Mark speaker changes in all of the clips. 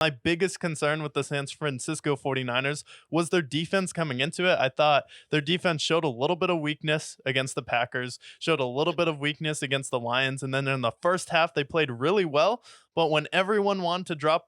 Speaker 1: My biggest concern with the San Francisco 49ers was their defense coming into it. I thought their defense showed a little bit of weakness against the Packers, showed a little bit of weakness against the Lions, and then in the first half they played really well, but when everyone wanted to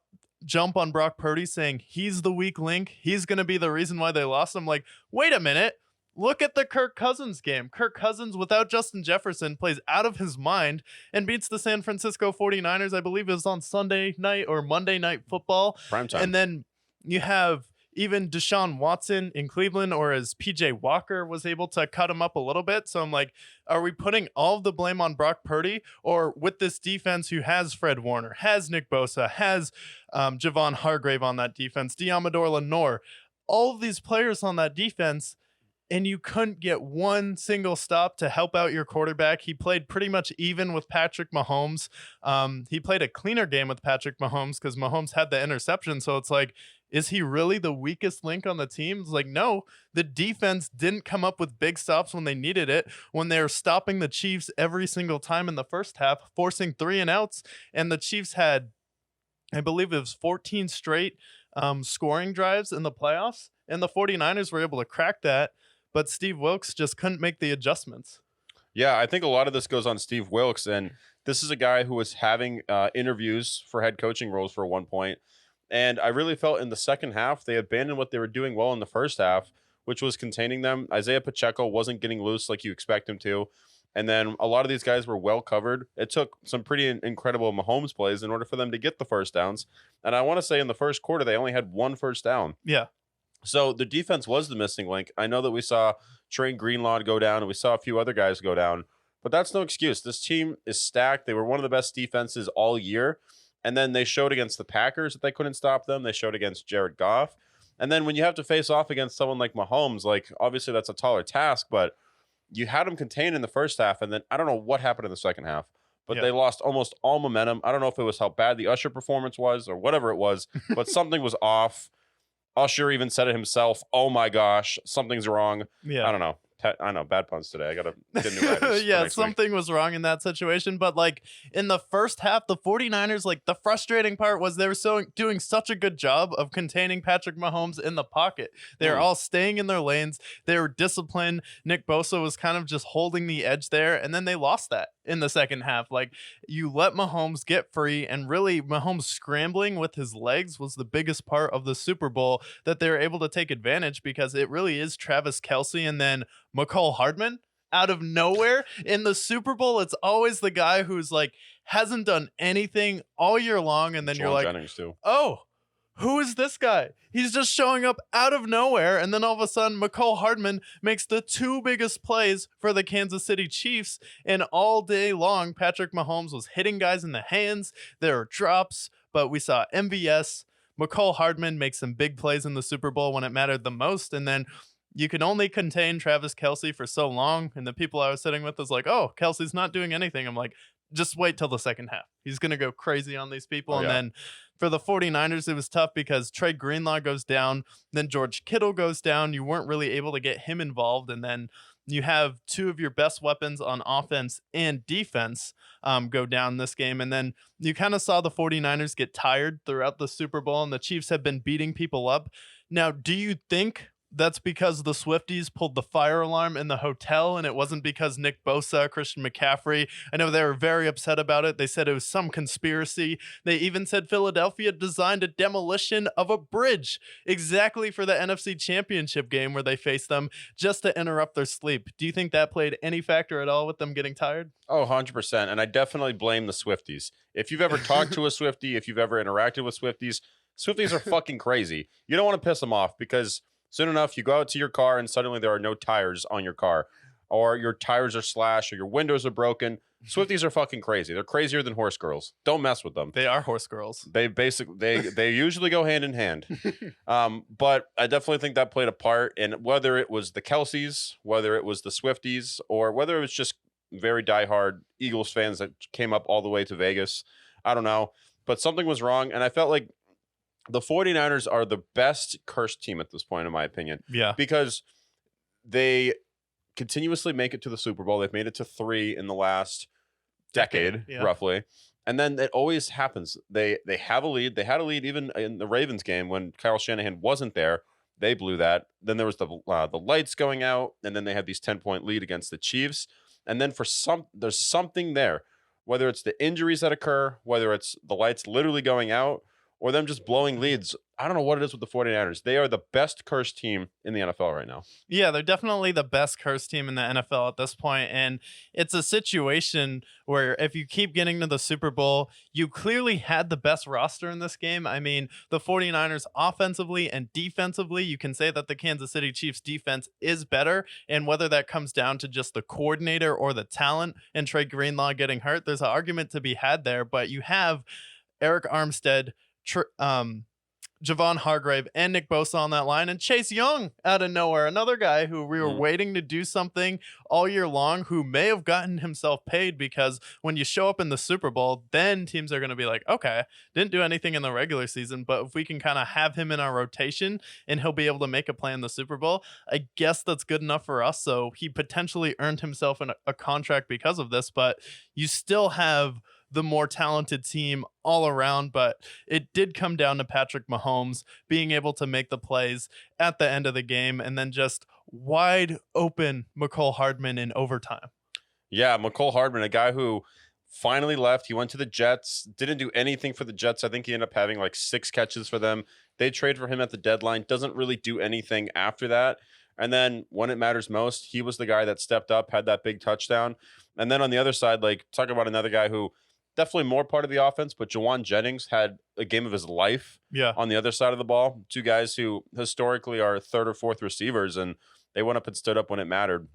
Speaker 1: jump on Brock Purdy saying he's the weak link, he's going to be the reason why they lost, I'm like, "Wait a minute. Look at the Kirk Cousins game. Kirk Cousins, without Justin Jefferson, plays out of his mind and beats the San Francisco 49ers. I believe it was on Sunday night or Monday Night Football.
Speaker 2: Prime time.
Speaker 1: And then you have even Deshaun Watson in Cleveland, or as PJ Walker was able to cut him up a little bit. So I'm like, are we putting all of the blame on Brock Purdy? Or with this defense who has Fred Warner, has Nick Bosa, has Javon Hargrave on that defense, Diamador Lenore, all of these players on that defense, and you couldn't get one single stop to help out your quarterback. He played pretty much even with Patrick Mahomes. He played a cleaner game with Patrick Mahomes because Mahomes had the interception. So it's like, is he really the weakest link on the team? It's like, no, the defense didn't come up with big stops when they needed it, when they were stopping the Chiefs every single time in the first half, forcing 3-and-outs. And the Chiefs had, I believe it was 14 straight scoring drives in the playoffs. And the 49ers were able to crack that. But Steve Wilkes just couldn't make the adjustments.
Speaker 2: Yeah, I think a lot of this goes on Steve Wilkes, and this is a guy who was having interviews for head coaching roles for one point, and I really felt in the second half they abandoned what they were doing well in the first half, which was containing them. Isaiah Pacheco wasn't getting loose like you expect him to, and then a lot of these guys were well covered. It took some pretty incredible Mahomes plays in order for them to get the first downs, and I want to say in the first quarter they only had one first down.
Speaker 1: Yeah.
Speaker 2: So the defense was the missing link. I know that we saw Trey Greenlaw go down and we saw a few other guys go down, but that's no excuse. This team is stacked. They were one of the best defenses all year. And then they showed against the Packers that they couldn't stop them. They showed against Jared Goff. And then when you have to face off against someone like Mahomes, like obviously that's a taller task, but you had them contained in the first half. And then I don't know what happened in the second half, but they lost almost all momentum. I don't know if it was how bad the Usher performance was or whatever it was, but something was off. Usher even said it himself. Oh my gosh, something's wrong.
Speaker 1: Yeah.
Speaker 2: I don't know. I know, bad puns today. I gotta get new writers.
Speaker 1: Yeah, something was wrong in that situation. But like in the first half, the 49ers, like the frustrating part was they were doing such a good job of containing Patrick Mahomes in the pocket. They were all staying in their lanes. They were disciplined. Nick Bosa was kind of just holding the edge there, and then they lost that in the second half. Like you let Mahomes get free, and really Mahomes scrambling with his legs was the biggest part of the Super Bowl that they were able to take advantage, because it really is Travis Kelce and then McCall Hardman out of nowhere in the Super Bowl. It's always the guy who's like hasn't done anything all year long, and then
Speaker 2: Joel
Speaker 1: you're like,
Speaker 2: Jennings too.
Speaker 1: oh, who is this guy? He's just showing up out of nowhere, and then all of a sudden McCall Hardman makes the two biggest plays for the Kansas City Chiefs, and all day long Patrick Mahomes was hitting guys in the hands. There were drops, but we saw MVS. McCall Hardman make some big plays in the Super Bowl when it mattered the most, and then you can only contain Travis Kelce for so long. And the people I was sitting with was like, oh, Kelsey's not doing anything. I'm like, just wait till the second half. He's going to go crazy on these people. And then for the 49ers, it was tough because Trey Greenlaw goes down. Then George Kittle goes down. You weren't really able to get him involved. And then you have two of your best weapons on offense and defense go down this game. And then you kind of saw the 49ers get tired throughout the Super Bowl, and the Chiefs have been beating people up. Now, do you think that's because the Swifties pulled the fire alarm in the hotel, and it wasn't because Nick Bosa, Christian McCaffrey? I know they were very upset about it. They said it was some conspiracy. They even said Philadelphia designed a demolition of a bridge exactly for the NFC Championship game where they faced them, just to interrupt their sleep. Do you think that played any factor at all with them getting tired?
Speaker 2: Oh, 100%. And I definitely blame the Swifties. If you've ever talked to a Swiftie, if you've ever interacted with Swifties, Swifties are fucking crazy. You don't want to piss them off, because soon enough, you go out to your car and suddenly there are no tires on your car, or your tires are slashed, or your windows are broken. Swifties are fucking crazy. They're crazier than horse girls. Don't mess with them.
Speaker 1: They are horse girls.
Speaker 2: They usually go hand in hand. But I definitely think that played a part. And whether it was the Kelseys, whether it was the Swifties, or whether it was just very diehard Eagles fans that came up all the way to Vegas, I don't know. But something was wrong, and I felt like the 49ers are the best cursed team at this point, in my opinion.
Speaker 1: Yeah.
Speaker 2: Because they continuously make it to the Super Bowl. They've made it to 3 in the last decade.
Speaker 1: Yeah.
Speaker 2: Roughly. And then it always happens. They have a lead. They had a lead even in the Ravens game when Kyle Shanahan wasn't there. They blew that. Then there was the lights going out, and then they had these 10-point lead against the Chiefs. And then there's something there, whether it's the injuries that occur, whether it's the lights literally going out, or them just blowing leads. I don't know what it is with the 49ers. They are the best cursed team in the NFL right now.
Speaker 1: Yeah, they're definitely the best cursed team in the NFL at this point. And it's a situation where if you keep getting to the Super Bowl, you clearly had the best roster in this game. I mean, the 49ers offensively and defensively, you can say that the Kansas City Chiefs defense is better. And whether that comes down to just the coordinator or the talent and Trey Greenlaw getting hurt, there's an argument to be had there. But you have Eric Armstead, Javon Hargrave, and Nick Bosa on that line, and Chase Young out of nowhere, another guy who we were waiting to do something all year long, who may have gotten himself paid, because when you show up in the Super Bowl, then teams are going to be like, okay, didn't do anything in the regular season, but if we can kind of have him in our rotation and he'll be able to make a play in the Super Bowl, I guess that's good enough for us. So he potentially earned himself a contract because of this, but you still have the more talented team all around. But it did come down to Patrick Mahomes being able to make the plays at the end of the game, and then just wide open McCole Hardman in overtime.
Speaker 2: Yeah, McCole Hardman, a guy who finally left. He went to the Jets, didn't do anything for the Jets. I think he ended up having like 6 catches for them. They trade for him at the deadline, doesn't really do anything after that. And then when it matters most, he was the guy that stepped up, had that big touchdown. And then on the other side, like, talk about another guy who definitely more part of the offense, but Jawan Jennings had a game of his life on the other side of the ball. 2 guys who historically are 3rd or 4th receivers, and they went up and stood up when it mattered.